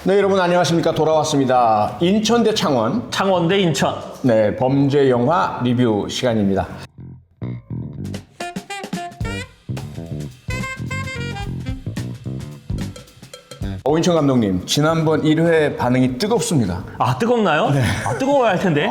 네, 여러분 안녕하십니까. 돌아왔습니다. 인천 대 창원. 창원 대 인천. 네, 범죄 영화 리뷰 시간입니다. 오인천 감독님, 지난번 1회 반응이 뜨겁습니다. 아, 뜨겁나요? 네. 아, 뜨거워야 할 텐데.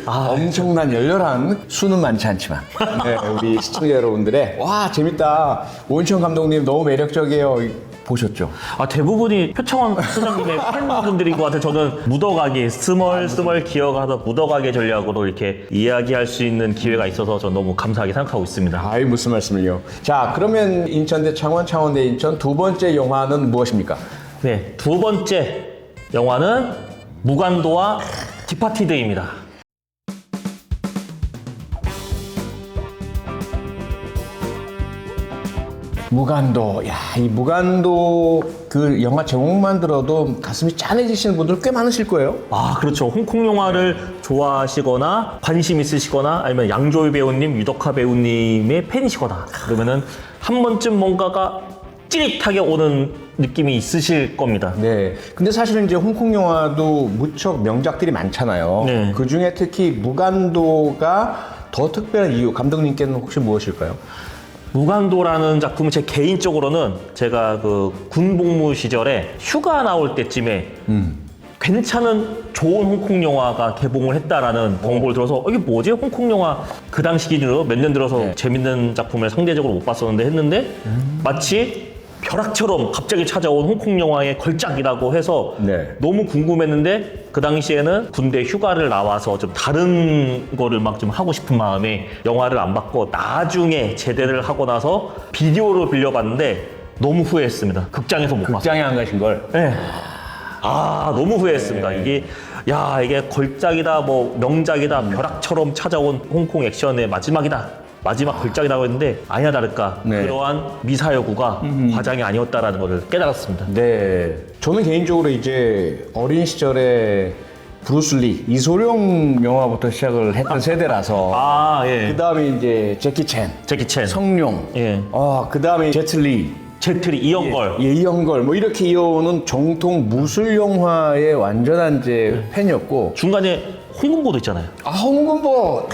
엄청난 열렬한 수는 많지 않지만 네, 우리 시청자 여러분들의 와 재밌다. 오인천 감독님 너무 매력적이에요. 보셨죠? 아, 대부분이 표창원 소장님의 팬분들인 것 같아요. 저는 묻어가기, 스멀스멀 기어가서 묻어가기 전략으로 이렇게 이야기할 수 있는 기회가 있어서 저는 너무 감사하게 생각하고 있습니다. 아이 무슨 말씀을요. 자, 그러면 인천 대 창원, 창원 대 인천 두 번째 영화는 무엇입니까? 네, 두 번째 영화는 무간도와 디파티드입니다. 무간도. 야, 이 무간도 그 영화 제목만 들어도 가슴이 짠해지시는 분들 꽤 많으실 거예요. 아, 그렇죠. 홍콩 영화를 좋아하시거나 관심 있으시거나 아니면 양조위 배우님, 유덕화 배우님의 팬이시거나 그러면은 한 번쯤 뭔가가 찌릿하게 오는 느낌이 있으실 겁니다. 네. 근데 사실은 이제 홍콩 영화도 무척 명작들이 많잖아요. 네. 그 중에 특히 무간도가 더 특별한 이유, 감독님께는 혹시 무엇일까요? 무간도라는 작품은 제 개인적으로는 제가 그 군복무 시절에 휴가 나올 때쯤에 괜찮은 좋은 홍콩 영화가 개봉을 했다라는 정보를 들어서 이게 뭐지? 홍콩 영화 그 당시 기준으로 몇 년 들어서 네. 재밌는 작품을 상대적으로 못 봤었는데 했는데 마치 벼락처럼 갑자기 찾아온 홍콩 영화의 걸작이라고 해서 네. 너무 궁금했는데 그 당시에는 군대 휴가를 나와서 좀 다른 거를 막 좀 하고 싶은 마음에 영화를 안 봤고 나중에 제대를 하고 나서 비디오로 빌려봤는데 너무 후회했습니다. 극장에서 못 봤어요. 극장에 안 가신 걸. 네. 아, 너무 후회했습니다. 네. 이게 걸작이다, 뭐 명작이다, 벼락처럼 찾아온 홍콩 액션의 마지막이다. 마지막 걸작이라고 했는데 아니나 다를까 네. 그러한 미사여구가 과장이 아니었다라는 것을 깨달았습니다. 네. 저는 개인적으로 이제 어린 시절에 브루슬리, 이소룡 영화부터 시작을 했던 세대라서 아, 예. 그 다음에 이제 제키 챈, 제키 챈, 성룡, 예. 그 다음에 제트리, 제트리, 이영걸. 예, 이영걸 뭐 이렇게 이어오는 정통 무술 영화의 완전한 이제 팬이었고 중간에 홍금보도 있잖아요. 홍금보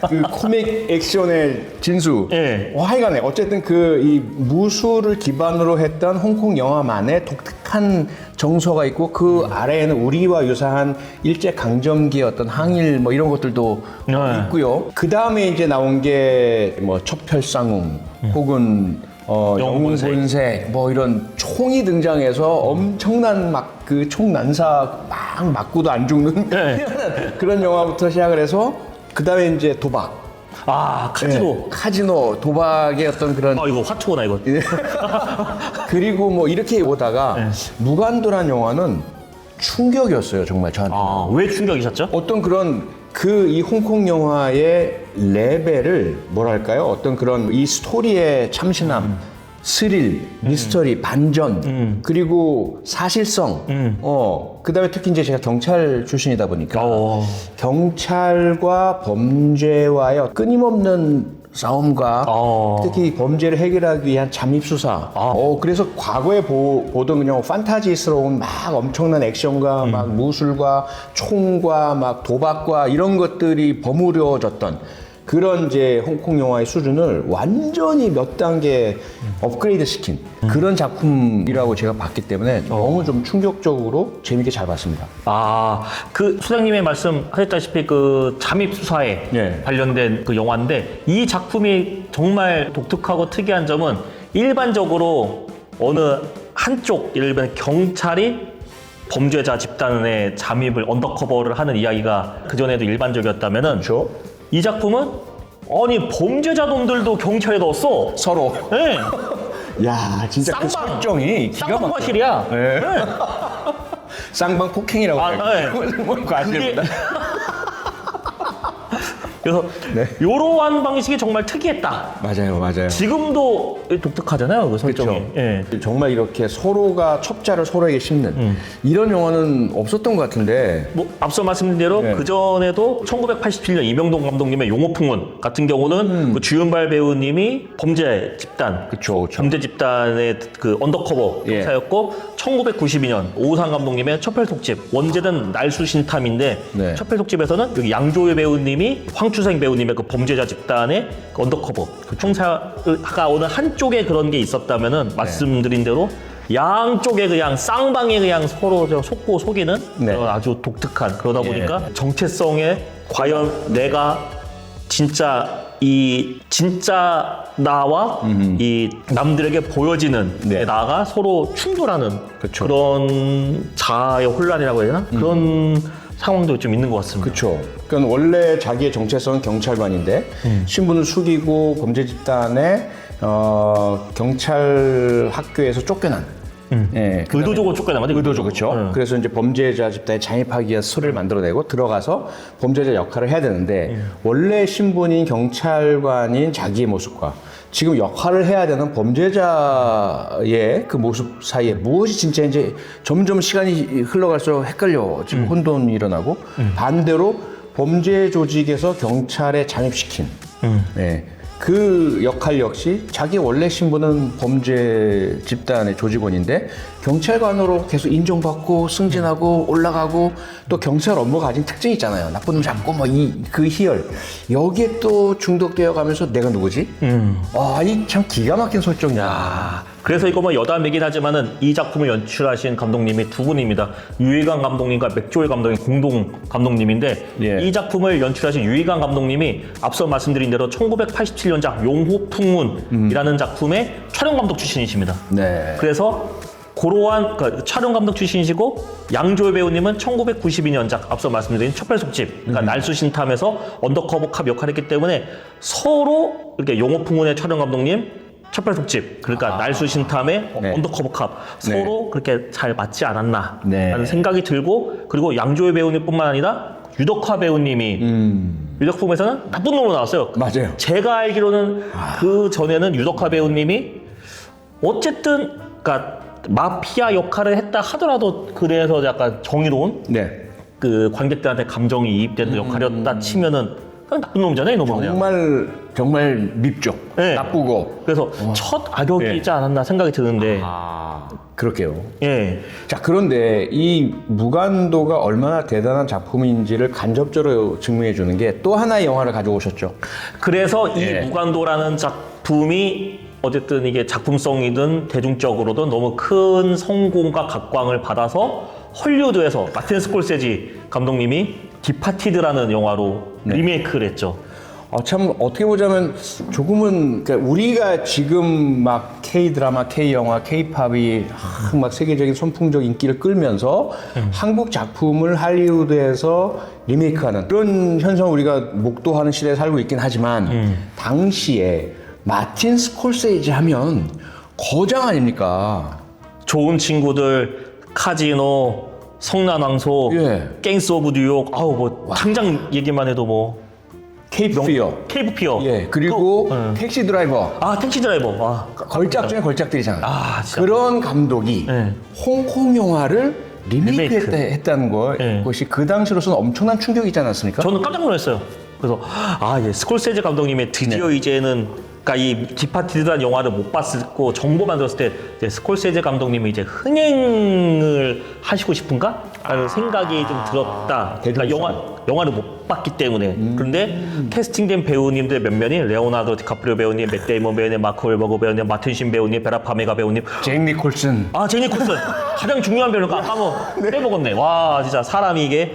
그 코믹 액션의 진수. 예. 하여간에 어쨌든 그 이 무술을 기반으로 했던 홍콩 영화만의 독특한 정서가 있고 그 아래에는 우리와 유사한 일제 강점기의 어떤 항일 뭐 이런 것들도 네. 있고요. 그 다음에 이제 나온 게 뭐 첩혈상웅 혹은 영웅본색 뭐 이런 총이 등장해서 엄청난 막 그 총 난사 막 맞고도 안 죽는 네. 그런 영화부터 시작을 해서 그 다음에 이제 도박. 아, 카지노. 네, 카지노, 도박의 어떤 그런. 이거 화투구나, 이거. 그리고 뭐 이렇게 오다가 네. 무간도란 영화는 충격이었어요, 정말 저한테. 아, 왜 충격이셨죠? 어떤 그런 그 이 홍콩 영화의 레벨을 뭐랄까요? 어떤 그런 이 스토리의 참신함, 스릴, 미스터리, 반전, 그리고 사실성. 그다음에 특히 이제 제가 경찰 출신이다 보니까 경찰과 범죄와의 끊임없는 싸움과 특히 범죄를 해결하기 위한 잠입 수사. 그래서 과거에 보던 그냥 판타지스러운 막 엄청난 액션과 막 무술과 총과 막 도박과 이런 것들이 버무려졌던 그런 이제 홍콩 영화의 수준을 완전히 몇 단계 업그레이드 시킨 그런 작품이라고 제가 봤기 때문에 너무 좀 충격적으로 재밌게 잘 봤습니다. 아, 그 소장님의 말씀하셨다시피 그 잠입 수사에 네. 관련된 그 영화인데 이 작품이 정말 독특하고 특이한 점은 일반적으로 어느 한쪽 예를 들면 경찰이 범죄자 집단의 잠입을 언더커버를 하는 이야기가 그전에도 일반적이었다면은 그렇죠? 이 작품은 아니 범죄자 놈들도 경찰에 넣었어. 서로. 네. 야, 진짜 그 쌍방. 설정이 기가 막혀. 쌍방과실이야. 네. 쌍방 폭행이라고 아, 할까요? 네. 뭐 과실보다. 그래서 네. 이러한 방식이 정말 특이했다. 맞아요. 지금도 독특하잖아요, 그 설정이. 그렇죠. 예. 정말 이렇게 서로가 첩자를 서로에게 씹는 이런 영화는 없었던 것 같은데. 뭐 앞서 말씀드린 대로 네. 그 전에도 1987년 이명동 감독님의 용호풍운 같은 경우는 그 주윤발 배우님이 범죄 집단, 그쵸. 범죄 집단의 그 언더커버 예. 형사였고 1992년 오우상 감독님의 첩혈속집 원제는 날수신탐인데 네. 첩혈속집에서는 여기 양조회 배우님이 황추생 배우님의 그 범죄자 집단의 그 언더커버 형사가 오는 한쪽에 그런 게 있었다면은 말씀드린 대로 양쪽에 그냥 쌍방에 그냥 서로 저 속고 속이는 네. 그런 아주 독특한 그러다 보니까 정체성에 과연 내가 진짜 나와 이 남들에게 보여지는 네. 나가 서로 충돌하는 그쵸. 그런 자아의 혼란이라고 해야 되나? 그런 상황도 좀 있는 것 같습니다. 그렇죠. 그러니까 원래 자기의 정체성은 경찰관인데 신분을 숙이고 범죄 집단의 경찰 학교에서 쫓겨난. 예, 의도적으로 쫓겨난 거죠? 의도적 그렇죠. 그래서 이제 범죄자 집단에 잠입하기 위해서 술을 만들어내고 들어가서 범죄자 역할을 해야 되는데 원래 신분인 경찰관인 자기의 모습과 지금 역할을 해야 되는 범죄자의 그 모습 사이에 무엇이 진짜인지 점점 시간이 흘러갈수록 헷갈려 지금 혼돈이 일어나고 반대로 범죄 조직에서 경찰에 잠입시킨 예, 그 역할 역시 자기 원래 신분은 범죄 집단의 조직원인데 경찰관으로 계속 인정받고 승진하고 올라가고 또 경찰 업무가 가진 특징이 있잖아요. 나쁜 놈 잡고 뭐 그 희열 여기에 또 중독되어 가면서 내가 누구지? 이 참 기가 막힌 설정이야. 그래서 이거 뭐 여담이긴 하지만은 이 작품을 연출하신 감독님이 두 분입니다. 유희관 감독님과 맥조엘 감독님 공동 감독님인데 예. 이 작품을 연출하신 유희관 감독님이 앞서 말씀드린 대로 1987년작 용호풍문이라는 작품의 촬영 감독 출신이십니다. 네. 그래서 고로한 그러니까 촬영 감독 출신이시고 양조회 배우님은 1992년작 앞서 말씀드린 첩혈속집 그러니까 날수신탐에서 언더커버 캅 역할을 했기 때문에 서로 이렇게 용호풍문의 촬영 감독님 첩혈속집 그러니까 날수신탐의 네. 언더커버 캅 서로 그렇게 잘 맞지 않았나 네. 라는 생각이 들고 그리고 양조회 배우님뿐만 아니라 유덕화 배우님이 유덕품에서는 나쁜 놈으로 나왔어요. 맞아요. 제가 알기로는 그 전에는 유덕화 배우님이 어쨌든 그러니까 마피아 역할을 했다 하더라도 그래서 약간 정의로운 네. 그 관객들한테 감정이 이입되는 역할이었다 치면은 그냥 나쁜 놈이잖아요, 이놈은 그냥. 정말 밉죠. 네. 나쁘고. 그래서 첫 악역이지 않았나 생각이 드는데 그렇게요. 예. 자, 그런데 이 무간도가 얼마나 대단한 작품인지를 간접적으로 증명해 주는 게 또 하나의 영화를 가져오셨죠. 그래서 이 예. 무간도라는 작품이 어쨌든 이게 작품성이든 대중적으로든 너무 큰 성공과 각광을 받아서 헐리우드에서 마틴 스콜세지 감독님이 디파티드라는 영화로 리메이크를 했죠. 참 어떻게 보자면 조금은 그러니까 우리가 지금 막 K 드라마, K 영화, K 팝이 막 세계적인 선풍적 인기를 끌면서 한국 작품을 할리우드에서 리메이크하는 그런 현상 우리가 목도하는 시대에 살고 있긴 하지만 당시에 마틴 스콜세지 하면 거장 아닙니까? 좋은 친구들, 카지노, 성난왕소, 예. 갱스 오브 뉴욕, 뭐 당장 얘기만 해도 뭐 케이프 피어. 케이프 피어. 예, 그리고 택시 드라이버. 택시 드라이버. 걸작 중에 걸작들이잖아요. 진짜. 그런 감독이 네. 홍콩 영화를 리메이크. 했다는 네. 것이 그 당시로서는 엄청난 충격이지 않았습니까? 저는 깜짝 놀랐어요. 그래서 예, 스콜세지 감독님의 드디어 이제는 그러니까 이 디파티드라는 영화를 못 봤고 정보만 들었을 때 이제 스콜세지 감독님이 이제 흥행을 하시고 싶은가? 라는 생각이 좀 들었다. 그러니까 영화를 못 봤기 때문에. 그런데 캐스팅된 배우님들 몇 명이 레오나르도 디카프리오 배우님, 맷 데이먼 배우님, 마크 월버그 배우님, 마틴 신 배우님, 베라 파메가 배우님. 잭 니콜슨. 잭 니콜슨 가장 중요한 배우니까 아까 뭐 빼먹었네. 와 진짜 사람이 이게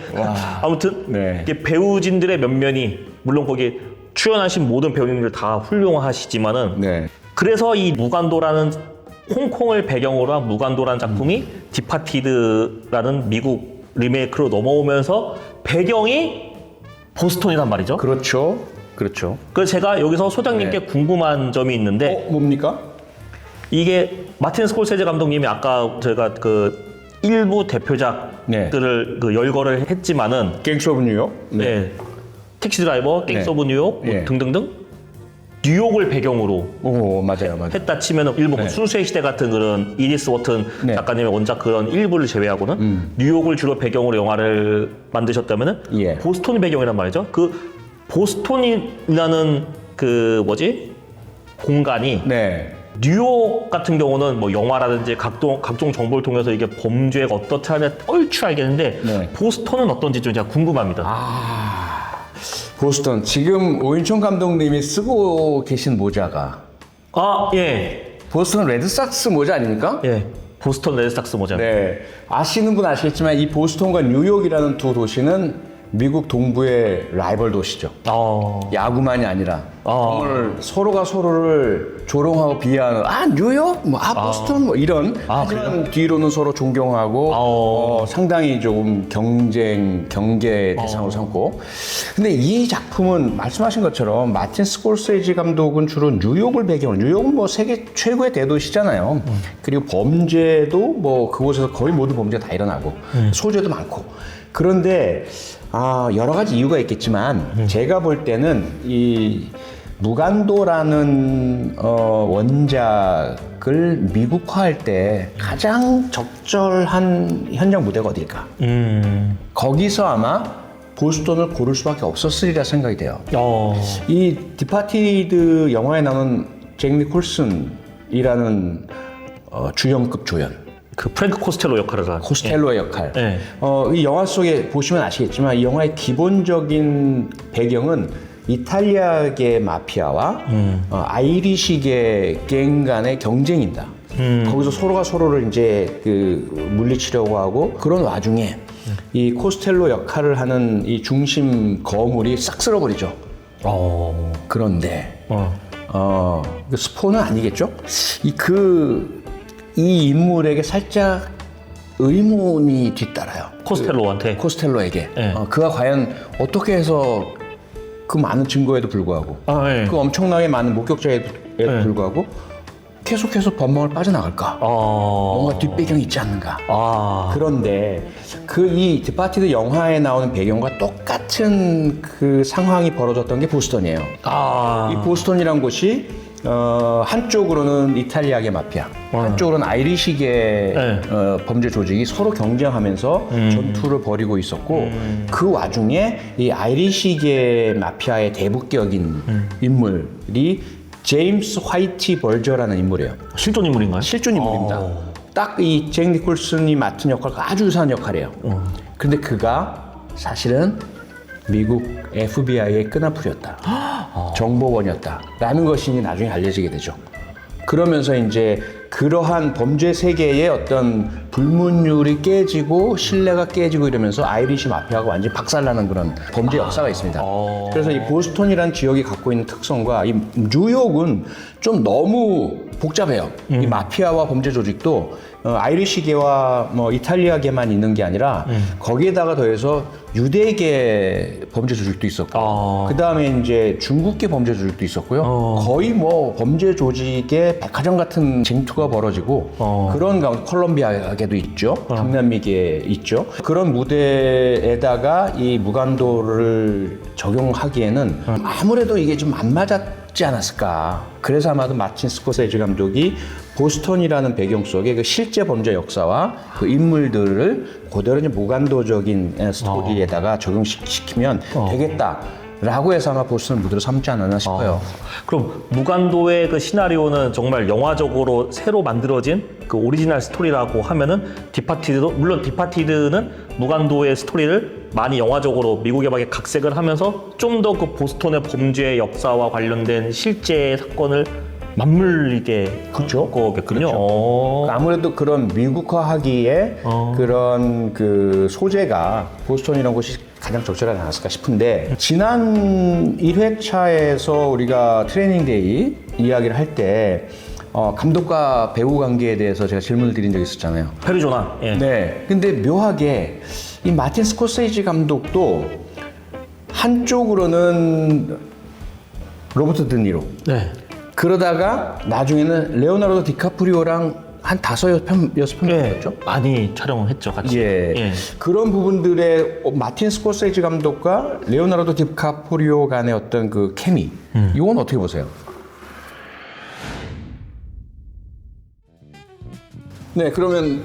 아무튼 네. 이게 배우진들의 면면이 물론 거기 출연하신 모든 배우님들 다 훌륭하시지만은 네. 그래서 이 무간도라는 홍콩을 배경으로 한 무간도라는 작품이 디파티드라는 미국 리메이크로 넘어오면서 배경이 보스턴이란 말이죠. 그렇죠. 그렇죠. 그래서 제가 여기서 소장님께 궁금한 점이 있는데 뭡니까? 이게 마틴 스콜세지 감독님이 아까 저희가 그 일부 대표작들을 그 열거를 했지만은 갱스 오브 뉴욕. 네. 택시 드라이버, 갱스 네. 오브 뉴욕 뭐 예. 등등등 뉴욕을 배경으로 오, 맞아요. 했다 치면은 일부 뭐 네. 순수의 시대 같은 그런 이리스 워튼 네. 작가님의 원작 그런 일부를 제외하고는 뉴욕을 주로 배경으로 영화를 만드셨다면은 예. 보스턴이 배경이란 말이죠. 그 보스턴이라는 그 뭐지 공간이 네. 뉴욕 같은 경우는 뭐 영화라든지 각종 정보를 통해서 이게 범죄가 어떻게 하냐 얼추 알겠는데 네. 보스턴은 어떤지 좀 제가 궁금합니다. 보스턴 지금 오인천 감독님이 쓰고 계신 모자가 예. 보스턴 레드삭스 모자 아닙니까? 예. 보스턴 레드삭스 모자. 네. 아시는 분 아시겠지만 이 보스턴과 뉴욕이라는 두 도시는 미국 동부의 라이벌 도시죠. 야구만이 아니라 정말 서로가 서로를 조롱하고 비하하는 뉴욕? 보스턴? 이런 하지만 뒤로는 서로 존경하고 상당히 조금 경계 대상으로 삼고 근데 이 작품은 말씀하신 것처럼 마틴 스콜세지 감독은 주로 뉴욕을 배경으로 뉴욕은 뭐 세계 최고의 대도시잖아요. 그리고 범죄도 뭐 그곳에서 거의 모든 범죄가 다 일어나고 소재도 많고 그런데 여러 가지 이유가 있겠지만 제가 볼 때는 이 무간도라는 원작을 미국화할 때 가장 적절한 현장 무대가 어딜까? 거기서 아마 보스턴을 고를 수밖에 없었으리라 생각이 돼요. 이 디파티드 영화에 나오는 잭 니콜슨이라는 주연급 조연. 그 프랭크 코스텔로 역할을 한. 코스텔로의 역할. 예. 이 영화 속에 보시면 아시겠지만 이 영화의 기본적인 배경은 이탈리아계 마피아와 아이리시계 갱 간의 경쟁이다. 거기서 서로가 서로를 이제 물리치려고 하고 그런 와중에 이 코스텔로 역할을 하는 이 중심 거물이 싹 쓸어버리죠. 그런데 그 스포는 아니겠죠? 이 인물에게 살짝 의문이 뒤따라요. 코스텔로한테. 코스텔로에게. 네. 그가 과연 어떻게 해서 그 많은 증거에도 불구하고 예. 그 엄청나게 많은 목격자에도 불구하고 계속해서 법망을 빠져나갈까? 뭔가 뒷배경이 있지 않는가? 그런데 이 디파티드 영화에 나오는 배경과 똑같은 그 상황이 벌어졌던 게 보스턴이에요. 이 보스턴이란 곳이 한쪽으로는 이탈리아계 마피아, 한쪽으로는 아이리시계 범죄 조직이 서로 경쟁하면서 전투를 벌이고 있었고 그 와중에 이 아이리시계 마피아의 대북격인 인물이 제임스 화이티 벌저라는 인물이에요. 실존 인물인가요? 실존 인물입니다. 딱 이 잭 니콜슨이 맡은 역할과 아주 유사한 역할이에요. 그런데 그가 사실은 미국 FBI의 끈앞풀이었다. 정보원이었다라는 것이 나중에 알려지게 되죠. 그러면서 이제 그러한 범죄 세계의 어떤 불문율이 깨지고 신뢰가 깨지고 이러면서 아이리시 마피아가 완전히 박살나는 그런 범죄 역사가 있습니다. 그래서 이 보스턴이라는 지역이 갖고 있는 특성과 이 뉴욕은 좀 너무 복잡해요. 이 마피아와 범죄 조직도 아이리시계와 뭐 이탈리아계만 있는 게 아니라 거기에다가 더해서 유대계 범죄 조직도 있었고 그 다음에 이제 중국계 범죄 조직도 있었고요. 거의 뭐 범죄 조직의 백화점 같은 쟁투가 벌어지고 그런 가운데 콜롬비아계도 있죠. 중남미계 있죠. 그런 무대에다가 이 무간도를 적용하기에는 아무래도 이게 좀 안 맞았지 않았을까. 그래서 아마도 마틴 스코세지 감독이 보스턴이라는 배경 속에 그 실제 범죄 역사와 그 인물들을 그대로 이제 무간도적인 스토리에다가 적용시키면 되겠다라고 해서 아마 보스턴을 무대로 삼지 않았나 싶어요. 그럼 무간도의 그 시나리오는 정말 영화적으로 새로 만들어진 그 오리지널 스토리라고 하면은 디파티드도 물론 디파티드는 무간도의 스토리를 많이 영화적으로 미국에 밖에 각색을 하면서 좀 더 그 보스턴의 범죄 역사와 관련된 실제 사건을 맞물리게 그렇죠. 거겠군요. 그렇죠. 아무래도 그런 미국화하기에 그런 그 소재가 보스턴이라는 곳이 가장 적절하지 않았을까 싶은데 지난 1회차에서 우리가 트레이닝데이 이야기를 할 때 감독과 배우 관계에 대해서 제가 질문을 드린 적이 있었잖아요. 페리조나. 예. 네. 근데 묘하게 이 마틴 스코세지 감독도 한쪽으로는 로버트 드니로 네. 그러다가 나중에는 레오나르도 디카프리오랑 한 5-6편 정도였죠? 많이 촬영했죠, 같이. 예. 그런 부분들의 마틴 스코세지 감독과 레오나르도 디카프리오 간의 어떤 그 케미, 이건 어떻게 보세요? 네, 그러면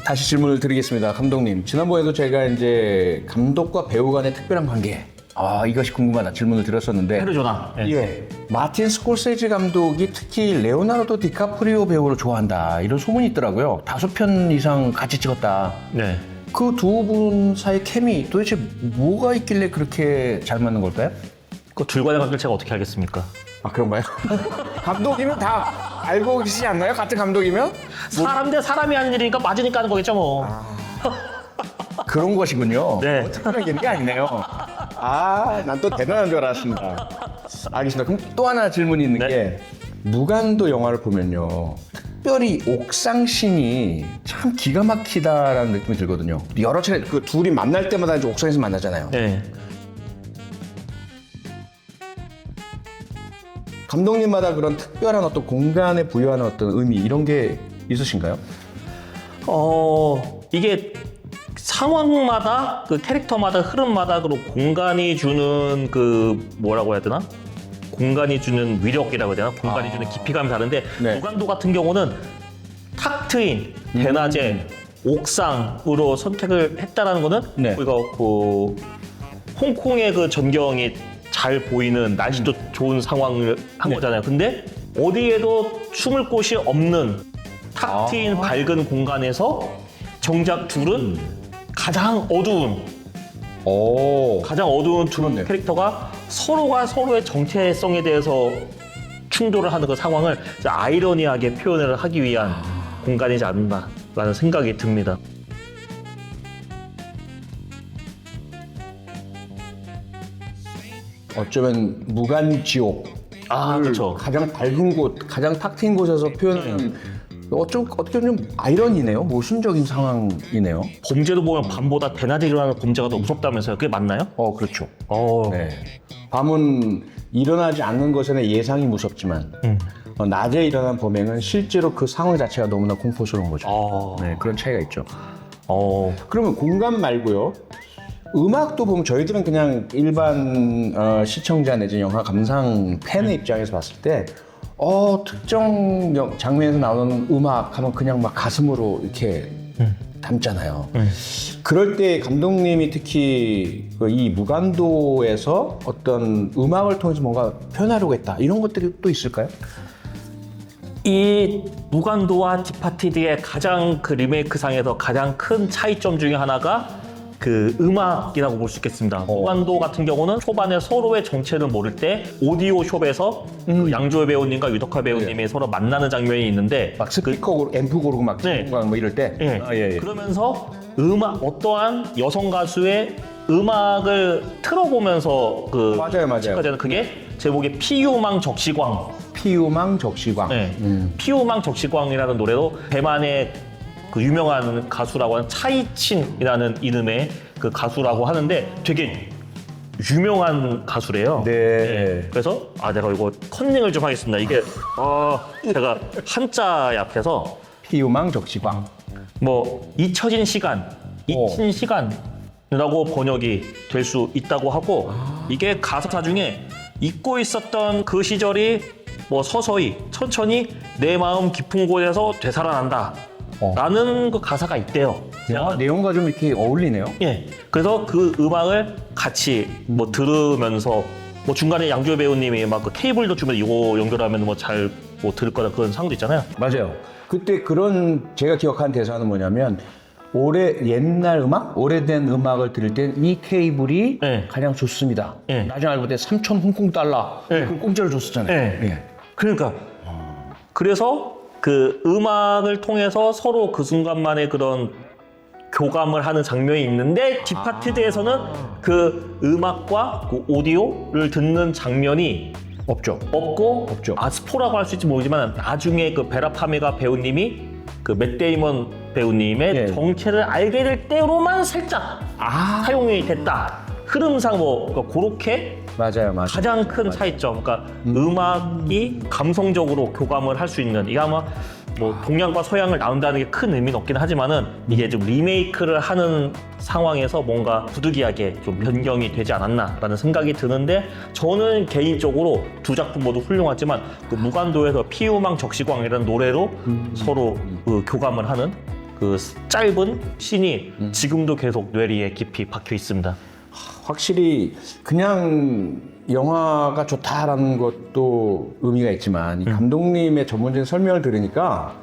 다시 질문을 드리겠습니다. 감독님, 지난번에도 제가 이제 감독과 배우 간의 특별한 관계, 이것이 궁금하다 질문을 드렸었는데, 페르조나. 예, 마틴 스콜세지 감독이 특히 레오나르도 디카프리오 배우를 좋아한다 이런 소문이 있더라고요. 5편 이상 같이 찍었다. 네. 그 두 분 사이 케미 도대체 뭐가 있길래 그렇게 잘 맞는 걸까요? 그 둘과의 관계를 제가 어떻게 알겠습니까? 아, 그런가요? 감독이면 다 알고 계시지 않나요? 같은 감독이면? 사람 대 사람이 하는 일이니까 맞으니까 하는 거겠죠, 뭐. 그런 것이군요. 네. 특별한 게 아니네요. 난 또 대단한 줄 알았습니다. 알겠습니다. 그럼 또 하나 질문이 있는 네. 게, 무간도 영화를 보면요, 특별히 옥상씬이 참 기가 막히다라는 느낌이 들거든요. 여러 차례 그 둘이 만날 때마다 이제 옥상에서 만나잖아요. 네. 감독님마다 그런 특별한 어떤 공간에 부여하는 어떤 의미 이런 게 있으신가요? 이게 상황마다 그 캐릭터마다 흐름마다 그리고 공간이 주는 그 뭐라고 해야 되나? 공간이 주는 위력이라고 해야 되나? 공간이 주는 깊이감이 다른데 네. 무간도 같은 경우는 탁 트인 대낮에 옥상으로 선택을 했다라는 거는 네. 우리가 그 홍콩의 그 전경이 잘 보이는 날씨도 좋은 상황을 한 거잖아요. 근데 어디에도 숨을 곳이 없는 탁 트인 밝은 공간에서 정작 둘은 가장 어두운 두 그렇네요. 캐릭터가 서로가 서로의 정체성에 대해서 충돌을 하는 그 상황을 이제 아이러니하게 표현을 하기 위한 공간이지 않나라는 생각이 듭니다. 어쩌면 무간지옥, 그렇죠. 가장 밝은 곳, 가장 탁 트인 곳에서 표현하는 어떻게 보면 좀 아이러니네요. 모순적인 상황이네요. 범죄도 보면 밤보다 대낮에 일어나는 범죄가 더 무섭다면서요. 그게 맞나요? 그렇죠. 네. 밤은 일어나지 않는 것에는 예상이 무섭지만 낮에 일어난 범행은 실제로 그 상황 자체가 너무나 공포스러운 거죠. 네, 그런 차이가 있죠. 그러면 공간 말고요, 음악도 보면 저희들은 그냥 일반 시청자 내지 영화 감상 팬의 입장에서 봤을 때 특정 장면에서 나오는 음악 하면 그냥 막 가슴으로 이렇게 담잖아요. 그럴 때 감독님이 특히 이 무간도에서 어떤 음악을 통해서 뭔가 표현하려고 했다 이런 것들이 또 있을까요? 이 무간도와 디파티드의 가장 그 리메이크상에서 가장 큰 차이점 중에 하나가 그 음악이라고 볼 수 있겠습니다. 무간도 같은 경우는 초반에 서로의 정체를 모를 때 오디오 숍에서 그 양조의 배우님과 유덕화 배우님이 서로 만나는 장면이 있는데 막 스피커 앰프 고르고 막 뭐 이럴 때 그러면서 어떠한 여성 가수의 음악을 틀어보면서 그 맞아요. 그게 제목이 피유망 적시광. 피우망 적시광. 피유망 적시광이라는 노래도 대만의 그 유명한 가수라고 하는 차이친이라는 이름의 그 가수라고 하는데 되게 유명한 가수래요. 네. 그래서 내가 이거 컨닝을 좀 하겠습니다. 이게 제가 한자 약해서 피우망 적시광. 뭐 잊혀진 시간, 잊힌 시간이라고 번역이 될 수 있다고 하고 이게 가사 중에 잊고 있었던 그 시절이 뭐 서서히 천천히 내 마음 깊은 곳에서 되살아난다. 라는 그 가사가 있대요. 내용과 좀 이렇게 어울리네요. 예. 그래서 그 음악을 같이 뭐 들으면서 뭐 중간에 양조의 배우님이 막 그 케이블도 주면 이거 연결하면 뭐 잘 뭐 들을 거다 그런 상황도 있잖아요. 맞아요. 그때 그런 제가 기억하는 대사는 뭐냐면 옛날 음악, 오래된 음악을 들을 땐 이 케이블이 가장 좋습니다. 나중에 알고 보니 3,000 홍콩 달러 그 공짜로 줬었잖아요. 그러니까 그래서 그 음악을 통해서 서로 그 순간만의 그런 교감을 하는 장면이 있는데 디파티드에서는 그 음악과 그 오디오를 듣는 장면이 없고 스포라고 할 수 있을지 모르지만 나중에 그 베라 파메가 배우님이 그 맷 데이먼 배우님의 정체를 알게 될 때로만 살짝 사용이 됐다. 흐름상 그러니까 그렇게 맞아요. 가장 큰 차이점. 그러니까 음악이 감성적으로 교감을 할 수 있는 이게 아마 뭐 동양과 서양을 나눈다는 게 큰 의미는 없긴 하지만은 이게 좀 리메이크를 하는 상황에서 뭔가 부득이하게 좀 변경이 되지 않았나라는 생각이 드는데 저는 개인적으로 두 작품 모두 훌륭하지만 그 무간도에서 피우망 적시광이라는 노래로 서로 그 교감을 하는 그 짧은 씬이 지금도 계속 뇌리에 깊이 박혀 있습니다. 확실히 그냥 영화가 좋다라는 것도 의미가 있지만 이 감독님의 전문적인 설명을 들으니까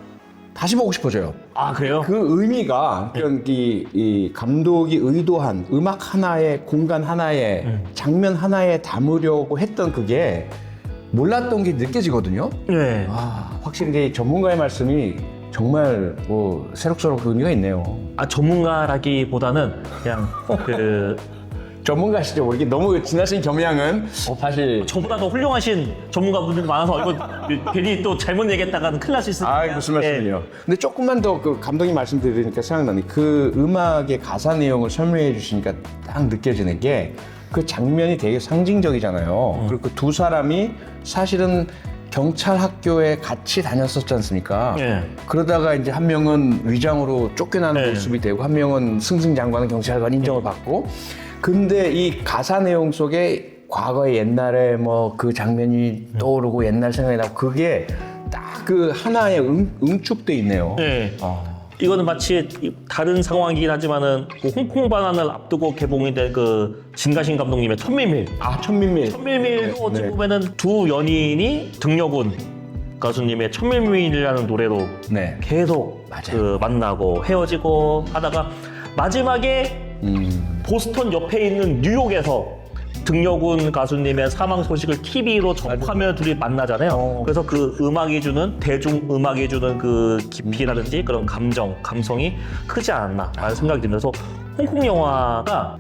다시 보고 싶어져요. 아, 그래요? 그 의미가 그러니까 이 감독이 의도한 음악 하나에 공간 하나에 장면 하나에 담으려고 했던 그게 몰랐던 게 느껴지거든요. 네. 확실히 이 전문가의 말씀이 정말 뭐 새록새록 의미가 있네요. 아, 전문가라기보다는 그냥 그 전문가시죠. 이게 너무 지나친 겸양은 사실 저보다 더 훌륭하신 전문가분들이 많아서 이거 괜히 또 잘못 얘기했다가는 큰일 날 수 있으니까. 무슨 말씀이요? 근데 조금만 더 그 감독님 말씀 들으니까 생각나는 그 음악의 가사 내용을 설명해 주시니까 딱 느껴지는 게 그 장면이 되게 상징적이잖아요. 그리고 그 두 사람이 사실은 경찰 학교에 같이 다녔었지 않습니까? 네. 그러다가 이제 한 명은 위장으로 쫓겨나는 네. 모습이 되고 한 명은 승승장구하는 경찰관 인정을 받고 근데 이 가사 내용 속에 과거의 옛날에 뭐 그 장면이 떠오르고 옛날 생각이 나고 그게 딱 그 하나에 응축돼 있네요. 네. 이거는 마치 다른 상황이긴 하지만은 그 홍콩 반환을 앞두고 개봉이 된 그 진가신 감독님의 천밀밀. 천민밀. 천밀밀도 어찌 네. 보면은 두 연인이 등려군 가수님의 천밀밀이라는 노래로 네. 계속 맞아요. 그 만나고 헤어지고 하다가 마지막에 보스턴 옆에 있는 뉴욕에서 등려군 가수님의 사망 소식을 TV로 접하며 둘이 만나잖아요. 그래서 그 음악이 주는 대중 음악이 주는 그 깊이라든지 그런 감성이 크지 않았나라는 생각이 들면서 홍콩 영화가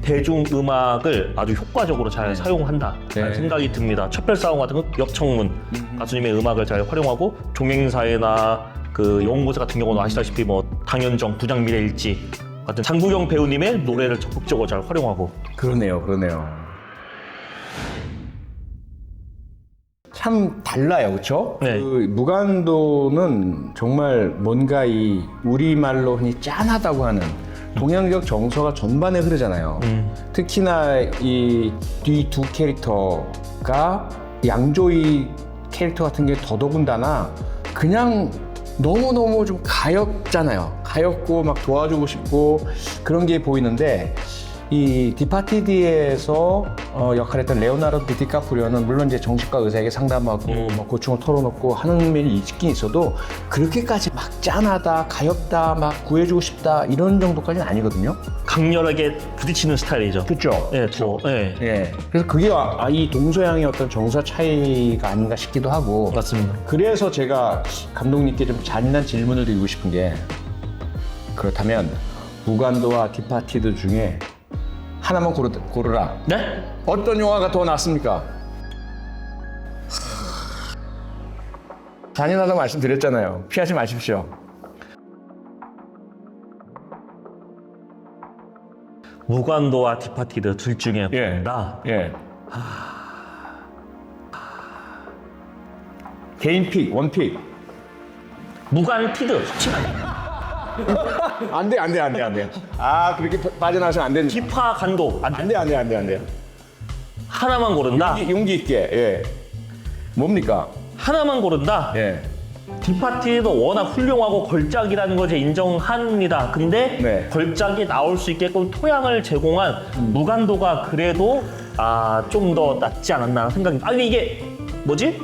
대중 음악을 아주 효과적으로 잘 사용한다라는 네. 생각이 듭니다. 촛별싸움 같은 거 역청문 가수님의 음악을 잘 활용하고 종행사회나 그 영웅고세 같은 경우는 아시다시피 뭐 당연정 부장미래일지 같은 장국영 배우님의 노래를 적극적으로 잘 활용하고 그러네요. 참 달라요, 그렇죠? 네. 그 무간도는 정말 뭔가 이 우리말로 흔히 짠하다고 하는 동양적 정서가 전반에 흐르잖아요. 특히나 이 뒤 두 캐릭터가 양조위 캐릭터 같은 게 더더군다나 그냥 너무너무 좀 가엽잖아요. 가엽고 막 도와주고 싶고 그런 게 보이는데 이 디파티드에서 역할했던 레오나르도 디카프리오는 물론 이제 정신과 의사에게 상담하고 뭐 고충을 털어놓고 하는 면이 있긴 있어도 그렇게까지 막 짠하다, 가엽다, 막 구해주고 싶다 이런 정도까지는 아니거든요. 강렬하게 부딪히는 스타일이죠. 그렇죠. 예, 예. 예. 그래서 그게 이 동서양의 어떤 정서 차이가 아닌가 싶기도 하고. 맞습니다. 그래서 제가 감독님께 좀 잔인한 질문을 드리고 싶은 게 그렇다면 무간도와 디파티드 중에 하나만 고르라. 네? 어떤 영화가 더 낫습니까? 잔인하다고 말씀드렸잖아요. 피하지 마십시오. 무간도와 디파티드 둘 중에 예. 나 예. 개인 픽, 원픽. 무간티드 합치면 안 돼. 그렇게 빠져나가시면 안 되는. 디파 간도 안 돼. 안 돼. 하나만 고른다. 용기 있게, 예. 뭡니까? 하나만 고른다. 예. 디파티도 워낙 훌륭하고 걸작이라는 걸 제가 인정합니다. 근데 네. 걸작이 나올 수 있게끔 토양을 제공한 무간도가 그래도 좀 더 낫지 않았나 생각이. 아니 이게 뭐지?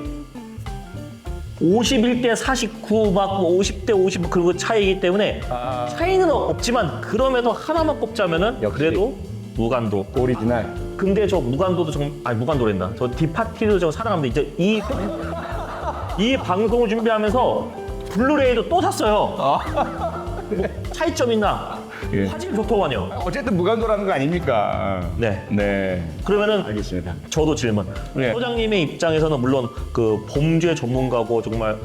51대 49, 막 50대 50 그리고 차이이기 때문에 차이는 없지만 그럼에도 하나만 꼽자면은 역시. 그래도 무간도. 오리지널. 근데 저 무간도도 무간도랬나? 저 디파티도 저 사랑합니다. 이제 이 방송을 준비하면서 블루레이도 또 샀어요. 뭐 차이점 있나? 예. 화질 좋더만요. 어쨌든 무간도라는 거 아닙니까? 네. 그러면은 알겠습니다. 저도 질문. 네. 소장님의 입장에서는 물론 그 범죄 전문가고 정말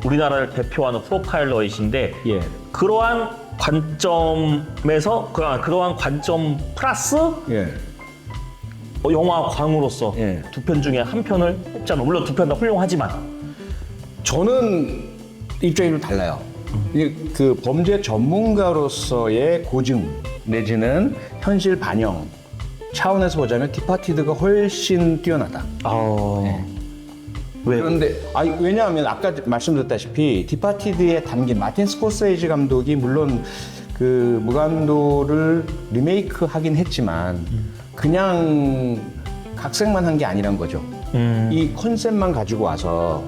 우리나라를 대표하는 프로파일러이신데 예. 그러한 관점에서 그러한 관점 플러스 예. 영화광으로서 예. 두 편 중에 한 편을 꼽자면 물론 두 편 다 훌륭하지만 저는 입장이 좀 달라요. 그 범죄 전문가로서의 고증 내지는 현실 반영 차원에서 보자면 디파티드가 훨씬 뛰어나다. 왜? 그런데 왜냐하면 아까 말씀드렸다시피 디파티드에 담긴 마틴 스코세이지 감독이 물론 그 무간도를 리메이크 하긴 했지만 그냥 각색만 한 게 아니란 거죠. 이 컨셉만 가지고 와서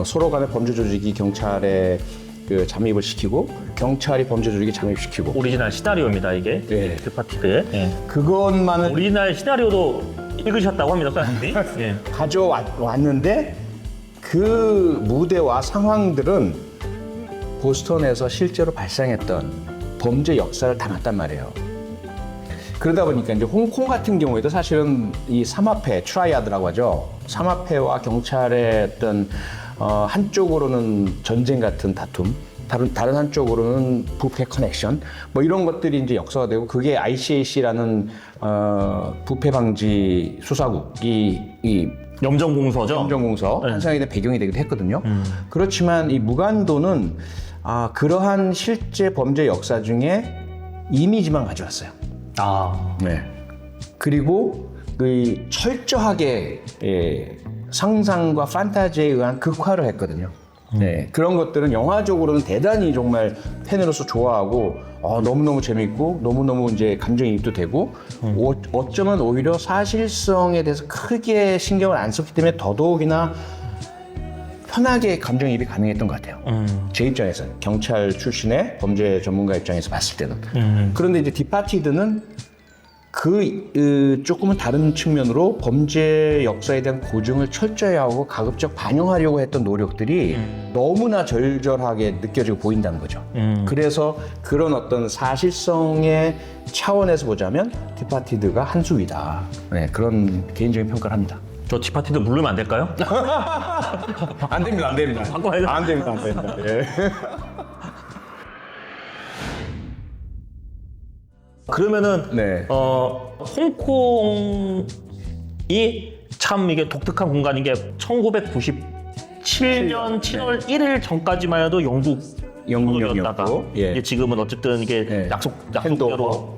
서로 간의 범죄 조직이 경찰에 그 잠입을 시키고 경찰이 범죄 조직에 잠입시키고 오리지널 시나리오입니다, 이게. 네. 디파티드의. 네. 그것만을 오리지널 시나리오도 읽으셨다고 합니다, 사장님이. 네. 가져왔는데 그 무대와 상황들은 보스턴에서 실제로 발생했던 범죄 역사를 담았단 말이에요. 그러다 보니까 이제 홍콩 같은 경우에도 사실은 이 삼합회, 트라이아드라고 하죠. 삼합회와 경찰의 어떤 한쪽으로는 전쟁 같은 다툼, 다른 한쪽으로는 부패 커넥션, 뭐 이런 것들이 이제 역사가 되고 그게 ICAC라는 부패 방지 수사국이 이 염정공서죠. 염정공서 탄생에 대한 배경이 되기도 했거든요. 그렇지만 이 무간도는 그러한 실제 범죄 역사 중에 이미지만 가져왔어요. 네. 그리고 그 철저하게 상상과 판타지에 의한 극화를 했거든요. 네. 그런 것들은 영화적으로는 대단히 정말 팬으로서 좋아하고 너무너무 재밌고 너무너무 이제 감정이입도 되고 어쩌면 오히려 사실성에 대해서 크게 신경을 안 썼기 때문에 더더욱이나 편하게 감정이입이 가능했던 것 같아요. 제 입장에서는 경찰 출신의 범죄 전문가 입장에서 봤을 때는. 그런데 이제 디파티드는 조금은 다른 측면으로 범죄 역사에 대한 고증을 철저히 하고 가급적 반영하려고 했던 노력들이 너무나 절절하게 느껴지고 보인다는 거죠. 그래서 그런 어떤 사실성의 차원에서 보자면 디파티드가 한 수위다. 네, 그런 개인적인 평가를 합니다. 저 디파티드 물르면 안 될까요? 안 됩니다, 안 됩니다. 바꿔야죠. 안 됩니다, 안 됩니다. 예. 그러면은 네. 홍콩이 참 이게 독특한 공간인 게 1997년 7월 1일 전까지만 해도 영국이었다가 예. 이게 지금은 어쨌든 이게 약속대로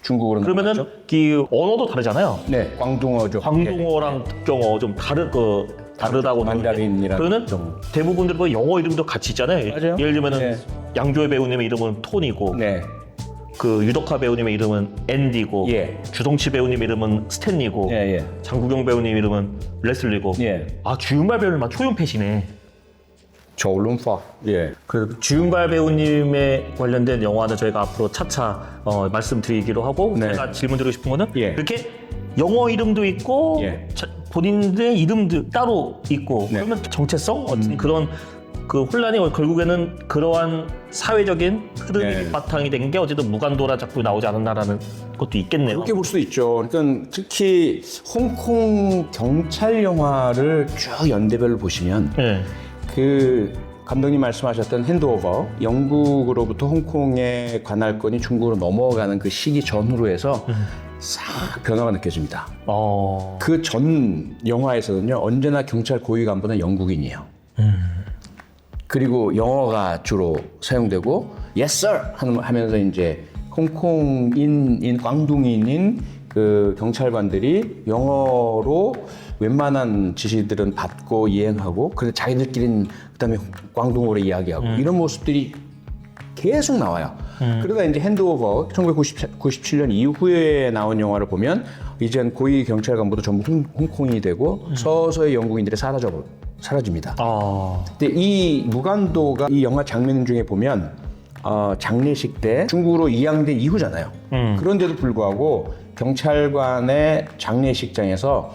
중국으로 그러면은 나왔죠? 그 언어도 다르잖아요. 네, 광둥어죠. 광둥어랑 북경어 좀 다르다고 만다린이랑 그러면 좀. 대부분들 뭐 영어 이름도 같이 있잖아요. 맞아요. 예를 들면은 네. 양조회 배우님의 이름은 톤이고 네. 그 유덕화 배우님의 이름은 앤디고 예. 주동치 배우님 이름은 스탠리고 예. 장국영 배우님 이름은 레슬리고 예. 주윤발 배우님만 초윤패시네. 저울룸파. 예. 그 주윤발 배우님에 관련된 영화는 저희가 앞으로 차차 말씀드리기로 하고 네. 제가 질문드리고 싶은 거는 예. 이렇게 영어 이름도 있고 예. 본인들의 이름도 따로 있고 네. 그러면 정체성 어떤 그런 그 혼란이 결국에는 그러한 사회적인 흐름이 네. 바탕이 된 게 어쨌든 무간도라 작품이 나오지 않았나라는 것도 있겠네요. 그렇게 볼 수도 있죠. 그러니까 특히 홍콩 경찰 영화를 쭉 연대별로 보시면 네. 그 감독님 말씀하셨던 핸드오버, 영국으로부터 홍콩의 관할권이 중국으로 넘어가는 그 시기 전후로 해서 싹 변화가 느껴집니다. 그 전 영화에서는요, 언제나 경찰 고위 간부는 영국인이에요. 그리고 영어가 주로 사용되고 yes sir 하면서 이제 홍콩인 광둥인인 그 경찰관들이 영어로 웬만한 지시들은 받고 이행하고 그래서 자기들끼리는 그다음에 광둥어로 이야기하고 이런 모습들이 계속 나와요. 그러다 이제 핸드오버 1997년 이후에 나온 영화를 보면 이젠 고위 경찰 간부도 전부 홍콩이 되고 서서히 영국인들이 사라집니다. 근데 이 무간도가 이 영화 장면 중에 보면 장례식 때 중국으로 이양된 이후잖아요. 그런데도 불구하고 경찰관의 장례식장에서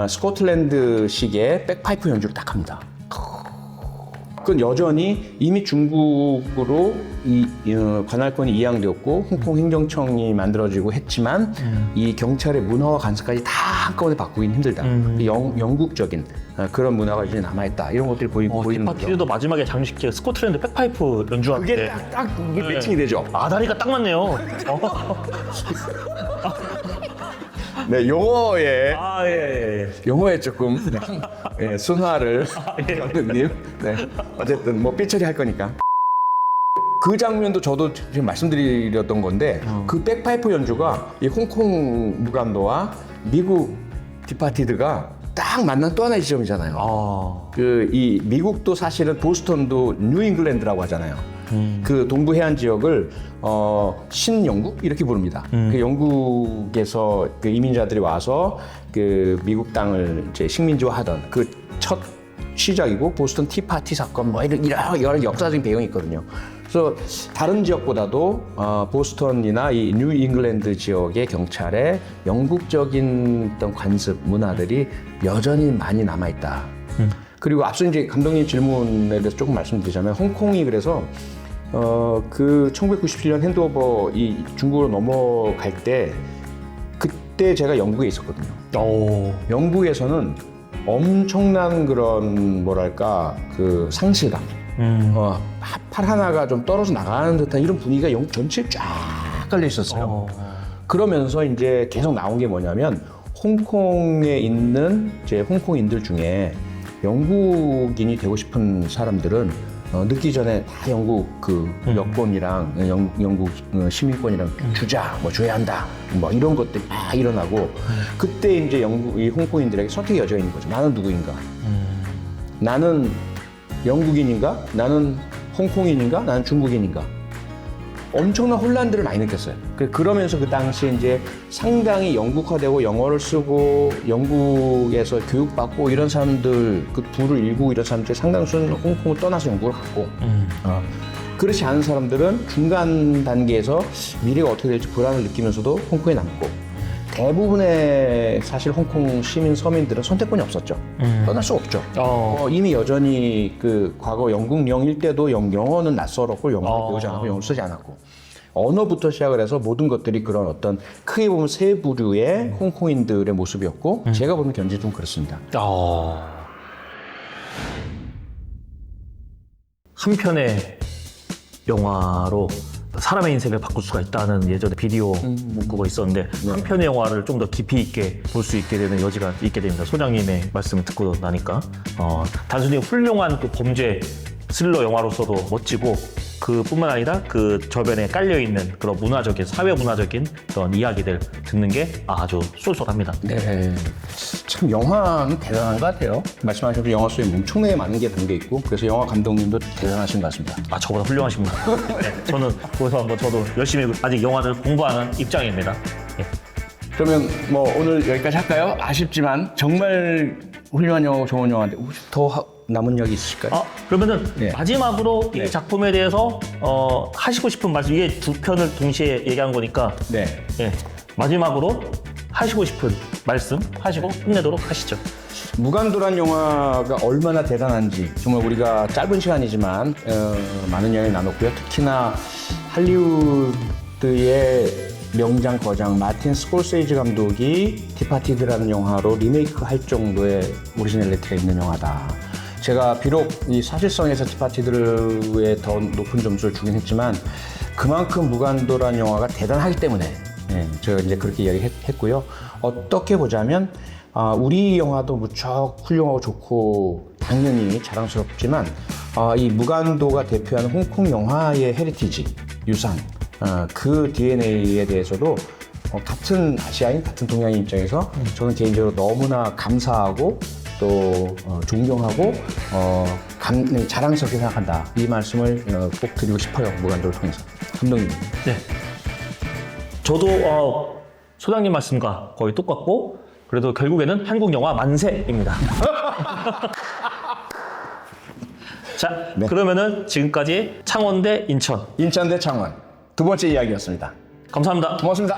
스코틀랜드식의 백파이프 연주를 딱 합니다. 그건 여전히 이미 중국으로 관할권이 이양되었고 홍콩 행정청이 만들어지고 했지만 이 경찰의 문화와 간섭까지 다 한꺼번에 바꾸긴 힘들다. 영국적인 그런 문화가 이제 남아있다. 이런 것들이 보이는 거죠. 디파티드도 마지막에 장식 때 스코틀랜드 백파이프 연주하는데 그게 딱 이게 매칭이 되죠. 아다리가 딱 맞네요. 네, 용어에 아, 예. 용어에 조금 예, 순화를 감독님. 네, 어쨌든 뭐 삐처리 할 거니까. 그 장면도 저도 지금 말씀드렸던 건데 그 백파이프 연주가 이 홍콩 무간도와 미국 디파티드가 딱 만난 또 하나의 지점이잖아요. 아, 그 이 미국도 사실은 보스턴도 뉴잉글랜드라고 하잖아요. 그 동부 해안 지역을 신영국 이렇게 부릅니다. 그 영국에서 그 이민자들이 와서 그 미국 땅을 이제 식민지화하던 그 첫 시작이고 보스턴 티파티 사건 뭐 이런 여러 역사적인 배경이 있거든요. 그래서 다른 지역보다도 보스턴이나 이 뉴잉글랜드 지역의 경찰에 영국적인 어떤 관습 문화들이 여전히 많이 남아 있다. 그리고 앞서 이제 감독님 질문에 대해서 조금 말씀드리자면 홍콩이 그래서 그 1997년 핸드오버 이 중국으로 넘어갈 때 그때 제가 영국에 있었거든요. 오, 영국에서는 엄청난 그런 뭐랄까 그 상실감, 팔 하나가 좀 떨어져 나가는 듯한 이런 분위기가 영국 전체에 쫙 깔려 있었어요. 그러면서 이제 계속 나온 게 뭐냐면 홍콩에 있는 이제 홍콩인들 중에 영국인이 되고 싶은 사람들은 늦기 전에 다 영국 그 여권이랑 영국 시민권이랑 주자, 뭐 줘야 한다, 뭐 이런 것들이 막 일어나고 그때 이제 이 홍콩인들에게 선택의 여지가 있는 거죠. 나는 누구인가? 나는 영국인인가? 나는 홍콩인인가? 나는 중국인인가? 엄청난 혼란들을 많이 느꼈어요. 그러면서 그 당시에 이제 상당히 영국화되고 영어를 쓰고 영국에서 교육받고 이런 사람들, 그 부를 일구고 이런 사람들이 상당수는 홍콩을 떠나서 영국을 갔고, 그렇지 않은 사람들은 중간 단계에서 미래가 어떻게 될지 불안을 느끼면서도 홍콩에 남고, 대부분의 사실 홍콩 시민 서민들은 선택권이 없었죠. 떠날 수 없죠. 이미 여전히 그 과거 영국령일 때도 영어는 낯설었고 영어를 배우지 않았고 영어를 쓰지 않았고 언어부터 시작을 해서 모든 것들이 그런 어떤 크게 보면 세 부류의 홍콩인들의 모습이었고 제가 보는 견지 좀 그렇습니다. 한 편의 영화로 사람의 인생을 바꿀 수가 있다는 예전에 비디오 문구가 있었는데 한 편의 영화를 좀 더 깊이 있게 볼 수 있게 되는 여지가 있게 됩니다. 소장님의 말씀을 듣고 나니까 단순히 훌륭한 그 범죄 스릴러 영화로서도 멋지고 그뿐만 아니라 그 저변에 깔려있는 그런 문화적인 사회 문화적인 그런 이야기들 듣는 게 아주 쏠쏠합니다. 네, 참 영화는 대단한 것 같아요. 말씀하신 그 영화 속에 엄청나게 많은 게 담겨 있고 그래서 영화 감독님도 대단하신 것 같습니다. 아, 저보다 훌륭하십니다. 네, 저는 거기서 한번 저도 열심히 아직 영화를 공부하는 입장입니다. 네. 그러면 뭐 오늘 여기까지 할까요? 아쉽지만 정말 훌륭한 영화고 좋은 영화인데 혹시 더 남은 이야기 있으실까요? 그러면은 네. 마지막으로 이 작품에 대해서 하시고 싶은 말씀, 이게 두 편을 동시에 얘기한 거니까 네. 예, 마지막으로 하시고 싶은 말씀 하시고 끝내도록 하시죠. 무간도란 영화가 얼마나 대단한지 정말 우리가 짧은 시간이지만 많은 이야기 나눴고요. 특히나 할리우드의 명장 거장 마틴 스콜세이지 감독이 디파티드라는 영화로 리메이크 할 정도의 오리지널리티가 있는 영화다. 제가 비록 이 사실성에서 디파티드에 더 높은 점수를 주긴 했지만 그만큼 무간도란 영화가 대단하기 때문에 제가 이제 그렇게 이야기했고요. 어떻게 보자면 우리 영화도 무척 훌륭하고 좋고 당연히 자랑스럽지만 이 무간도가 대표하는 홍콩 영화의 헤리티지, 유산, 그 DNA에 대해서도 같은 아시아인, 같은 동양인 입장에서 저는 개인적으로 너무나 감사하고 또 존경하고 자랑스럽게 생각한다. 이 말씀을 꼭 드리고 싶어요. 무간도를 통해서. 감독님. 네. 저도 소장님 말씀과 거의 똑같고 그래도 결국에는 한국 영화 만세입니다. 자, 네. 그러면은 지금까지 창원 대 인천. 인천 대 창원. 두 번째 이야기였습니다. 감사합니다. 고맙습니다.